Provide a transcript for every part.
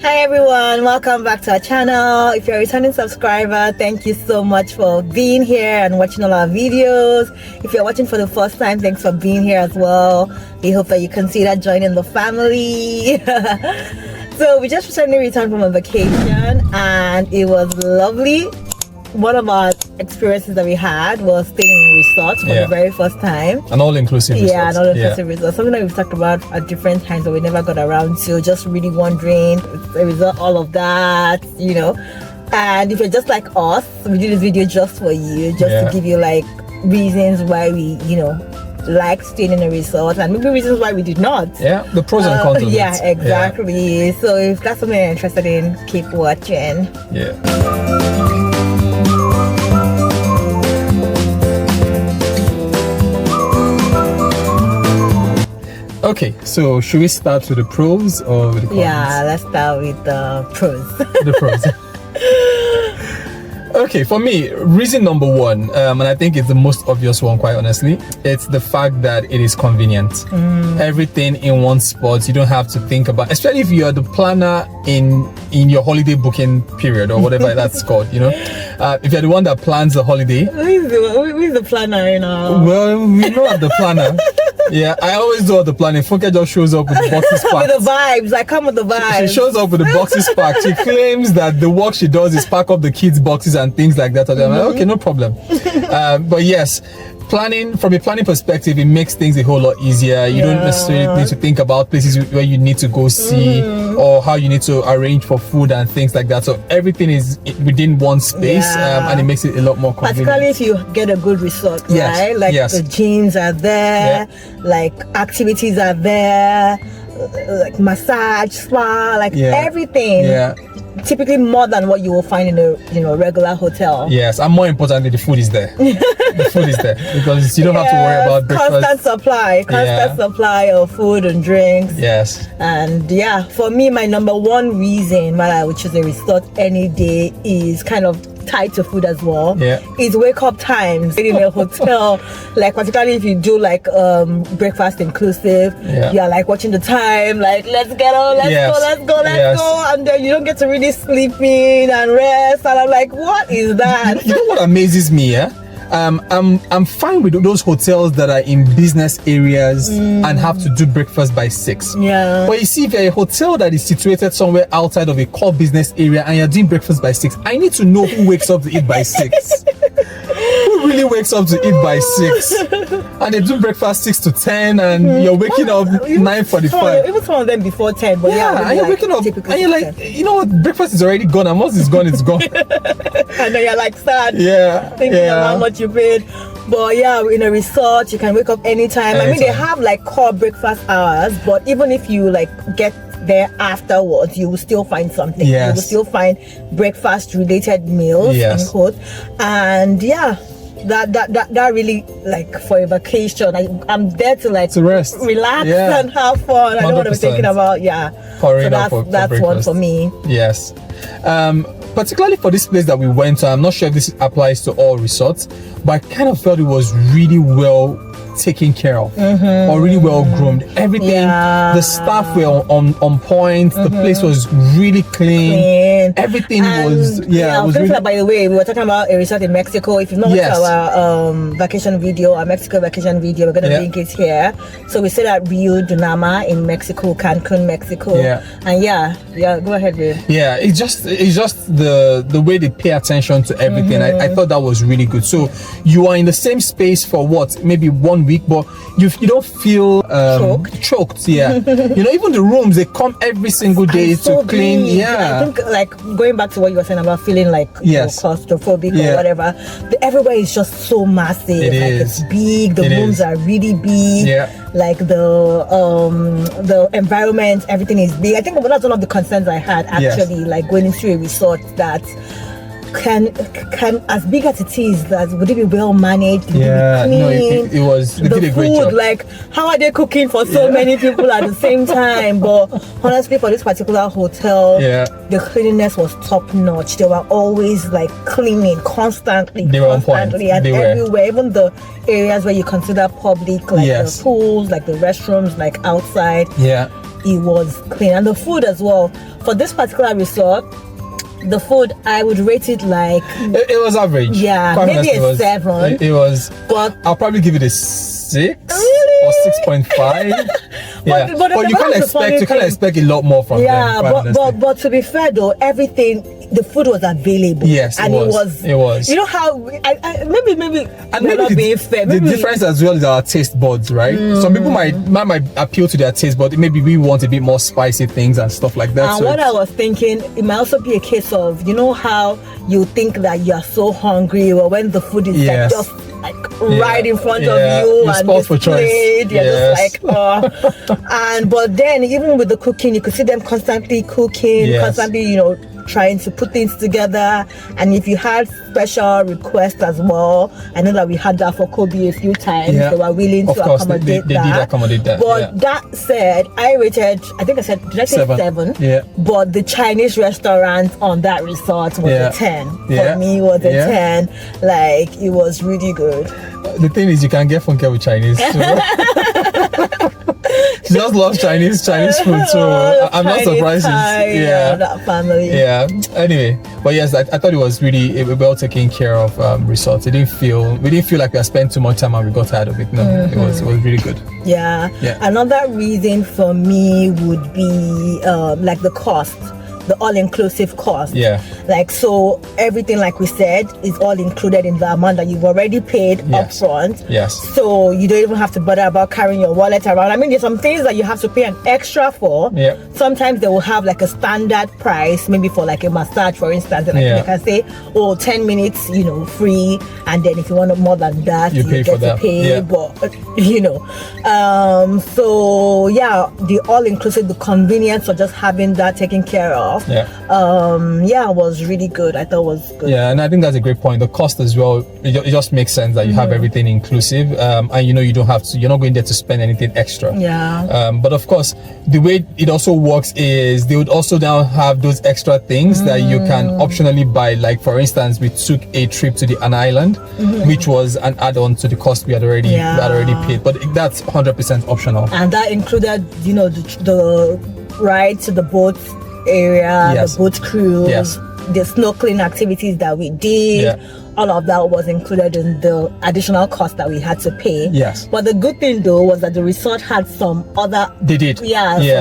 Hi everyone, welcome back to our channel. If you're a returning subscriber, thank you so much for being here and watching all our videos. If you're watching for the first time, thanks for being here as well. We hope that you consider joining the family. So we just recently returned from a vacation and it was lovely. One of our experiences that we had was staying in a resort for the very first time. An all-inclusive resort. Yeah, an all-inclusive resort. Something that we've talked about at different times, but we never got around to. Just really wondering, the resort, all of that, you know. And if you're just like us, we do this video just for you, just to give you like reasons why we, you know, like staying in a resort and maybe reasons why we did not. Yeah, the pros and cons of it. Yeah, exactly. Yeah. So if that's something you're interested in, keep watching. Yeah. Okay, so should we start with the pros or with the cons? Yeah, let's start with the pros. The pros. Okay, for me, reason number one, and I think it's the most obvious one, quite honestly, it's the fact that it is convenient. Everything in one spot. You don't have to think about, especially if you're the planner in your holiday booking period or whatever that's called, you know. If you're the one that plans the holiday. Who is the planner, you know? Well, we know I'm the planner. Yeah, I always do all the planning. Funke just shows up with the boxes packed. With the vibes, I come with the vibes. She shows up with the boxes packed. She claims that the work she does is pack up the kids' boxes and things like that. I'm like, okay, no problem. But yes, planning, from a planning perspective, it makes things a whole lot easier. You don't necessarily need to think about places where you need to go see or how you need to arrange for food and things like that. So everything is within one space, and it makes it a lot more convenient. Particularly if you get a good resort, right? Like the gyms are there, like activities are there, like massage, spa, like everything. Yeah. Typically more than what you will find in a regular hotel. Yes, and more importantly, the food is there. The food is there because you don't have to worry about breakfast. Constant supply of food and drinks. Yes. And yeah, for me, my number one reason why I would choose a resort any day is kind of tied to food as well. Is wake up times in a hotel, like particularly if you do like breakfast inclusive, you're like watching the time, like let's get on, let's go, and then you don't get to really sleep in and rest, and I'm like, what is that? You know what amazes me, I'm fine with those hotels that are in business areas and have to do breakfast by 6. Yeah. But you see, if you're a hotel that is situated somewhere outside of a core business area and you're doing breakfast by 6, I need to know who wakes up to eat by 6. Who really wakes up to eat by 6? And they do breakfast 6 to 10 and you're waking up 9:45. Even some of them before 10, but and you're waking up and you're like, you know what, breakfast is already gone and once it's gone, it's gone. And then you're like sad. Thinking of how much you paid. But yeah, in a resort you can wake up anytime. I mean, they have like core breakfast hours, but even if you like get there afterwards, you will still find something. You will still find breakfast related meals in quote. And yeah, that really, like, for a vacation, I'm there to like rest, relax and have fun. 100%. I know what I'm thinking about. So that's one for me. Yes. Particularly for this place that we went to, I'm not sure if this applies to all resorts, but I kind of felt it was really well taken care of, or really well groomed. Everything, the staff were on point. The place was really clean. Everything was I was really... By the way, we were talking about a resort in Mexico. If you've not watched our vacation video, our Mexico vacation video, we're gonna link it here. So we stayed at Rio de Nama in Mexico, Cancun, Mexico. And go ahead, babe. It's just the way they pay attention to everything. I thought that was really good. So you are in the same space for what, maybe 1 week, but you don't feel choked. You know, even the rooms, they come every single day to clean. I think, like, going back to what you were saying about feeling like claustrophobic or whatever, everywhere is just so massive. It's big, the rooms are really big. Like the environment, everything is big. I think that's one of the concerns I had actually, like going into a resort that can as big as it is, that would it be well managed? Would it be clean? No, it was. They did a great job. Like, how are they cooking for so many people at the same time? But honestly, for this particular hotel, the cleanliness was top notch. They were always like cleaning constantly, and everywhere. Even the areas where you consider public, like the pools, like the restrooms, like outside. it was clean. And the food as well. For this particular resort, the food, I would rate it like... It was average. Yeah, Quite maybe honestly, a 7. It was... But I'll probably give it a 6 Really? or 6.5. Yeah, but you can't expect a lot more from them. Yeah, but to be fair though, everything, the food was available. Yes, and it was. You know how maybe and maybe not being fair. The difference as well is our taste buds, right? Some people might appeal to their taste, but maybe we want a bit more spicy things and stuff like that. And so what I was thinking, it might also be a case of, you know how you think that you are so hungry, or when the food is like just like right in front of you and displayed, you're just like, and but then even with the cooking, you could see them constantly cooking, constantly, you know, trying to put things together. And if you had special requests as well, I know that we had that for Kobe a few times. They were willing to accommodate they did accommodate that. But that said, I rated, I think I said, did I say 7? Yeah. But the Chinese restaurant on that resort was a 10. For me, it was a 10. Like, it was really good. The thing is, you can get funky with Chinese. So. She just loves Chinese food, so I'm not surprised. That family. Yeah. Anyway, but yes, I thought it was really a well taken care of resort. We didn't feel like we spent too much time and we got tired of it. No, it was really good. Yeah. Another reason for me would be like the cost. The all-inclusive cost. Like, so everything, like we said, is all included in the amount that you've already paid upfront. So you don't even have to bother about carrying your wallet around. I mean, there's some things that you have to pay an extra for. Sometimes they will have like a standard price, maybe for like a massage, for instance, and they can say, 10 minutes, you know, free, and then if you want more than that, you get to pay. But you know, so yeah, the all-inclusive, the convenience of just having that taken care of. Was really good. I thought it was good. And I think that's a great point. The cost as well, it just makes sense that you have everything inclusive, and you know, you're not going there to spend anything extra. But of course, the way it also works is they would also now have those extra things that you can optionally buy. Like, for instance, we took a trip to an island, which was an add-on to the cost we had already paid, but that's 100% optional, and that included, you know, the ride to the boat area, the boat cruise, the snorkeling activities that we did. All of that was included in the additional cost that we had to pay. But the good thing though was that the resort had some other some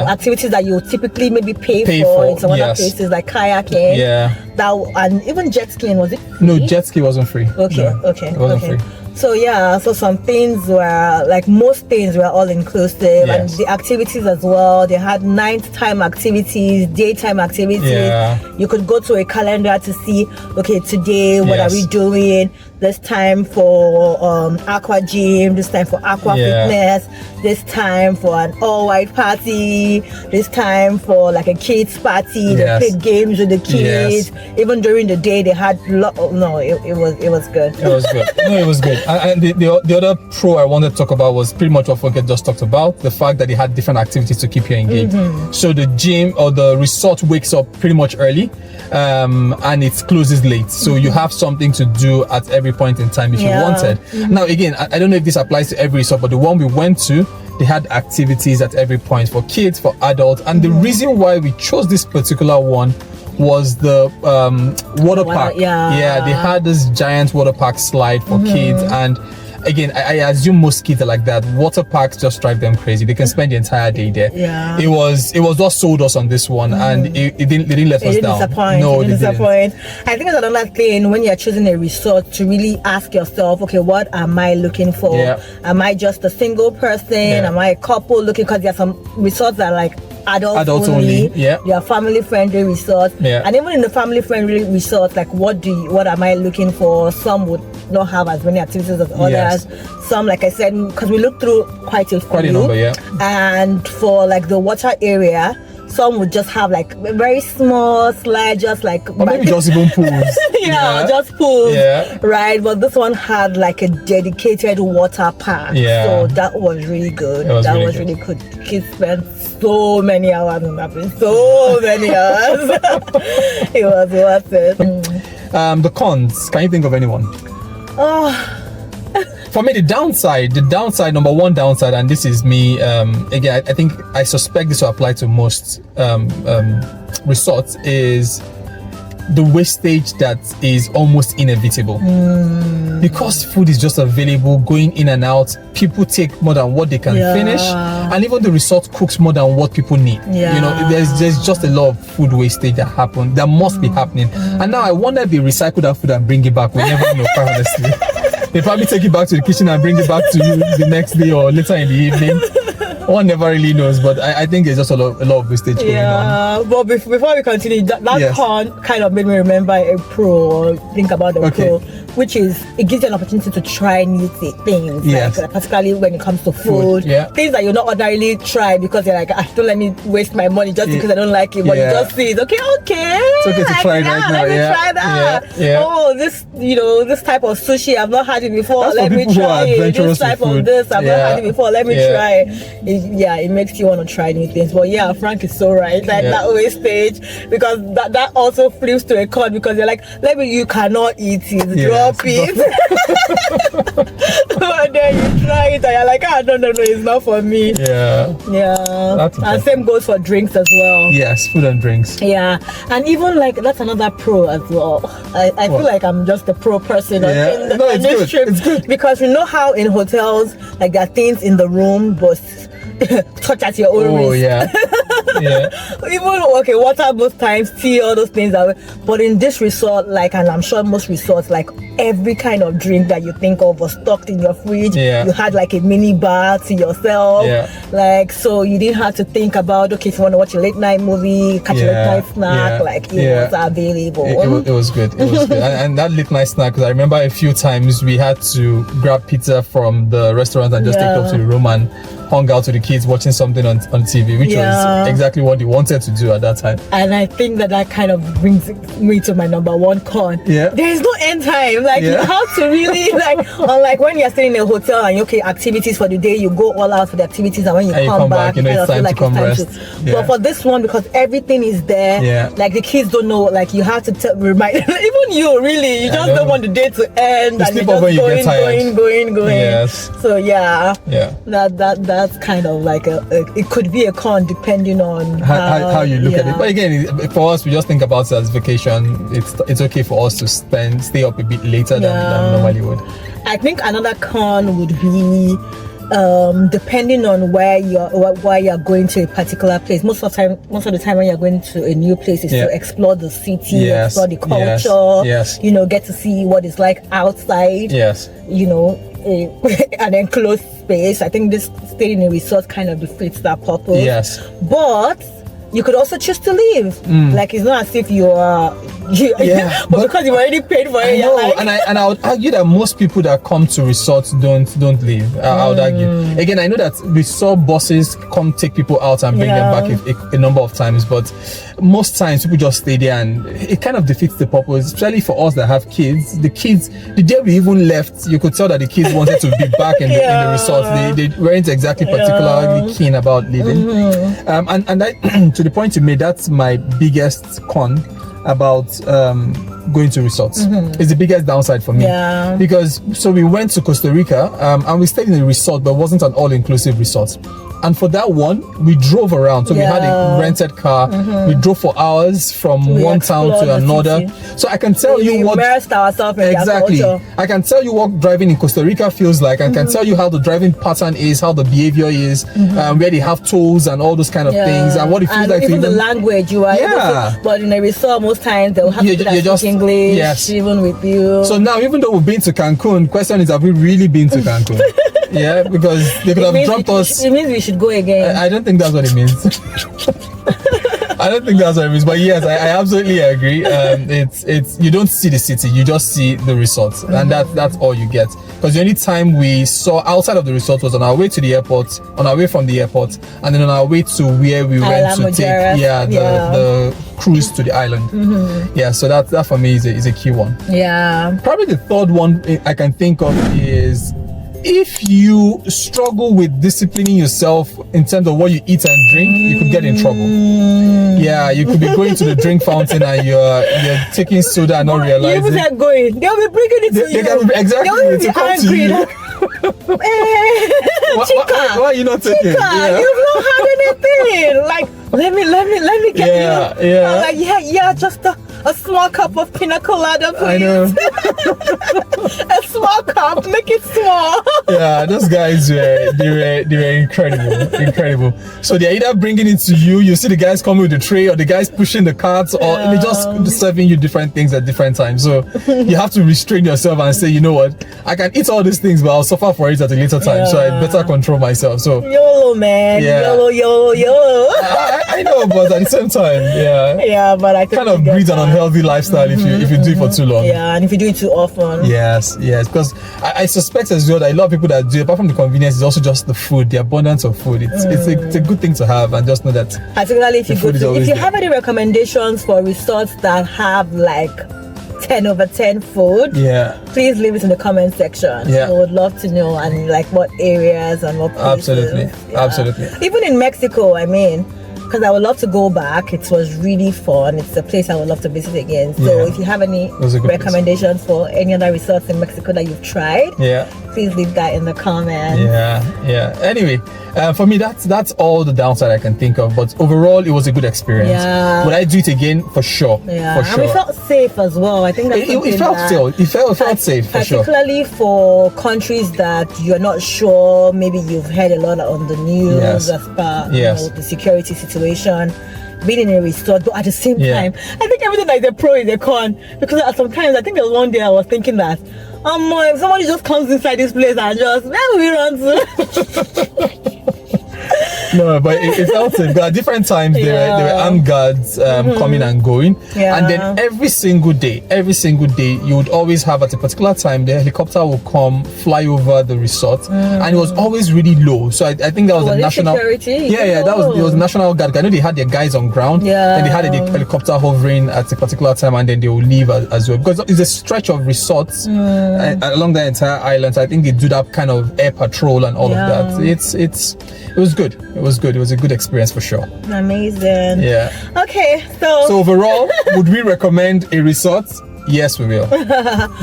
activities that you would typically maybe pay for in some other places, like kayaking. That, and even jet skiing, was it free? No, jet ski wasn't free. It wasn't free. So so some things were, like most things were all inclusive, and the activities as well. They had nighttime activities, daytime activities. You could go to a calendar to see, okay, today what are we doing? This time for aqua gym, this time for aqua fitness, this time for an all-white party, this time for like a kids party. They played games with the kids. Even during the day they had it was good. It was good. No, it was good. And the other pro I wanted to talk about was pretty much what Funke just talked about, the fact that they had different activities to keep you engaged. So the gym or the resort wakes up pretty much early, and it closes late, so you have something to do at every point in time if you wanted. Now again, I don't know if this applies to every resort, but the one we went to, they had activities at every point for kids, for adults, and the reason why we chose this particular one was the water park. They had this giant water park slide for kids, and again, I assume most kids are like that. Water parks just drive them crazy. They can spend the entire day there. It was what sold us on this one, and they didn't let us down. No, they didn't. I think it's another thing when you're choosing a resort to really ask yourself, okay, what am I looking for? Am I just a single person? Am I a couple looking? Because there are some resorts that are like adults only. They are family friendly resorts, and even in the family friendly resorts, like what am I looking for? Some would not have as many activities as others. Some, like I said, because we looked through quite a number, and for like the water area, some would just have like a very small slide, just like, or maybe just even pools. Just pools, right? But this one had like a dedicated water park, so that was really good. That was really good. Kids spent so many hours in that place, so many hours. It was worth it. The cons, can you think of anyone? For me, the downside, number one downside, and this is me, again, I think I suspect this will apply to most resorts, is the wastage that is almost inevitable. Because food is just available, going in and out, people take more than what they can finish, and even the resort cooks more than what people need. You know, there's just a lot of food wastage that must be happening. And now I wonder if they recycle that food and bring it back. We never know, quite honestly. They probably take it back to the kitchen and bring it back to you the next day or later in the evening. One never really knows, but I think there's just a lot of wastage going on. But before we continue, that con kind of made me remember a pro, or think about the pro, which is it gives you an opportunity to try new things, like, particularly when it comes to food. Things that you're not ordinarily try because you're like, don't let me waste my money just because I don't like it, but you just see it. Okay, it's okay to try it right now. Let me try that. Oh, this type of sushi, I've not had it before. Let me try it. This type of this, I've not had it before. Let me try it. It makes you want to try new things. But Frank is so right. Like that wastage, because that also flips to a con, because you're like, maybe you cannot eat it, drop it. But then you try it and you're like, no, it's not for me. And same goes for drinks as well. Yes, food and drinks. And even like that's another pro as well. I feel like I'm just a pro person on this trip. It's good. Because you know how in hotels, like there are things in the room, but touch at your own risk. Even water most times, tea, all those things but in this resort, like, and I'm sure most resorts, like every kind of drink that you think of was stocked in your fridge. You had like a mini bar to yourself, like, so you didn't have to think about, okay, if you want to watch a late night movie, catch a late night snack, like it was available. It was good. It was good. And that late night snack, because I remember a few times we had to grab pizza from the restaurant and just take it up to the room and hung out with the kids watching something on TV, which was exactly what they wanted to do at that time. And I think that kind of brings me to my number one con. There is no end time. Like you have to really unlike when you're staying in a hotel and activities for the day, you go all out for the activities, and when you come back, it's time to come rest. But for this one, because everything is there, like the kids don't know, like you have to remind even you really, you just don't want the day to end, you and sleep you're just going. Yes. So that's kind of like it could be a con depending on how you look at it. But again, for us, we just think about it as vacation. It's okay for us to stay up a bit later than normally would. I think another con would be depending on where you're going to a particular place. Most of the time when you're going to a new place is to explore the city, explore the culture, get to see what it's like outside. An enclosed space. I think this staying in a resort kind of defeats that purpose. But you could also choose to leave. Like it's not as if you are but because you've already paid for it. And I would argue that most people that come to resorts don't leave. I would argue. Again, I know that resort buses come take people out and bring them back a number of times, but most times people just stay there, and it kind of defeats the purpose, especially for us that have kids. The day we even left, you could tell that the kids wanted to be back in the resort. They weren't exactly particularly keen about leaving. And that, to the point you made, that's my biggest con about going to resorts. It's the biggest downside for me, because we went to Costa Rica and we stayed in a resort, but it wasn't an all-inclusive resort. And for that one, we drove around. So we had a rented car. We drove for hours from one town to another. So I can tell you what immersed ourselves in exactly. I can tell you what driving in Costa Rica feels like. I can tell you how the driving pattern is, how the behavior is, where they have tolls and all those kind of things, and what it feels like. Even the language you are able to, but in a resort, most times they'll have to speak English, even with you. So now, even though we've been to Cancun, question is, have we really been to Cancun? Because they could have dropped us. It means we should go again. I don't think that's what it means. I don't think that's what it means. But yes, I absolutely agree. It's you don't see the city, you just see the resort, and that's all you get. Because the only time we saw outside of the resort was on our way to the airport, on our way from the airport, and then on our way to where we went to take the cruise to the island. So that for me is a key one. Probably the third one I can think of is, if you struggle with disciplining yourself in terms of what you eat and drink, you could get in trouble. You could be going to the drink fountain and you're taking soda and not realizing. You even going, they'll be bringing it to you. Exactly. They'll be angry. Chica, why are you not taking? Chica, you've not had anything. Like, let me get you. Yeah. I'm like, yeah, just a small cup of pina colada, please. I know. A small cup, make it small. Yeah, those guys they were incredible. So they're either bringing it to you, you see the guys coming with the tray, or the guys pushing the carts, or they just serving you different things at different times. So you have to restrain yourself and say, you know what, I can eat all these things, but I'll suffer for it at a later time. So I better control myself. So YOLO, man. Yeah. YOLO. I know, but at the same time, Yeah, but I kind of breeds an unhealthy lifestyle if you do it for too long. Yeah, and if you do it too often. Yes, because I suspect as well that a lot of people that do it, apart from the convenience, is also just the food, the abundance of food. It's a good thing to have, and just know that. Particularly if you have any recommendations for resorts that have like 10 over 10 food, please leave it in the comment section. I would love to know, and like what areas and what places. Absolutely. Even in Mexico, I mean, because I would love to go back. It was really fun. It's a place I would love to visit again. So if you have any recommendations for any other resorts in Mexico that you've tried, please leave that in the comments. Anyway, for me, that's all the downside I can think of. But overall, it was a good experience. Would I do it again? For sure. For sure. And we felt safe as well. I think it felt safe for sure. Particularly for countries that you're not sure. Maybe you've heard a lot on the news as per the security situation. Being in a resort, but at the same time, I think everything that is a pro is a con. Because sometimes I think there was one day I was thinking that, if somebody just comes inside this place and just, where will we run to? No, but it felt safe. But at different times, there were armed guards coming and going. And then every single day, you would always have at a particular time, the helicopter will come, fly over the resort. And it was always really low. So I think that was a national security. It was a national guard. I know they had their guys on ground. Then they had a helicopter hovering at a particular time, and then they will leave as well. Because it's a stretch of resorts along the entire island. So I think they do that kind of air patrol and all of that. It was good. It was good. It was a good experience for sure. Amazing. Okay, so overall, would we recommend a resort? Yes, we will.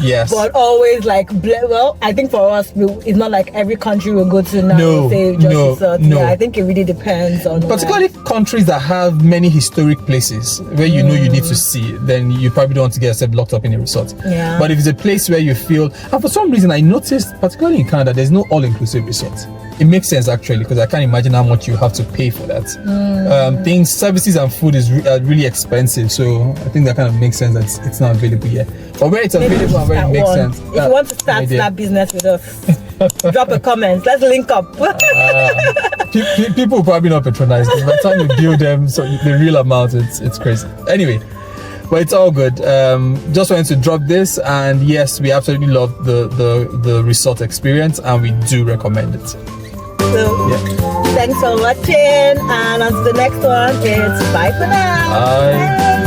Yes. But always I think for us, it's not like every country we'll go to now. No. I think it really depends on. Particularly countries that have many historic places where you know you need to see, then you probably don't want to get yourself locked up in a resort. But if it's a place where you feel, and for some reason I noticed, particularly in Canada, there's no all-inclusive resort. It makes sense actually, because I can't imagine how much you have to pay for that. Services and food is really expensive, so I think that kind of makes sense that it's not available yet. But where it's available and where it makes sense. If you want to start that business with us, drop a comment. Let's link up. People will probably not patronize this. By the time you bill them, so the real amount, it's crazy. Anyway. But it's all good. Just wanted to drop this, and yes, we absolutely love the resort experience, and we do recommend it. So, thanks for watching, and on to the next one. It's bye for now. Bye.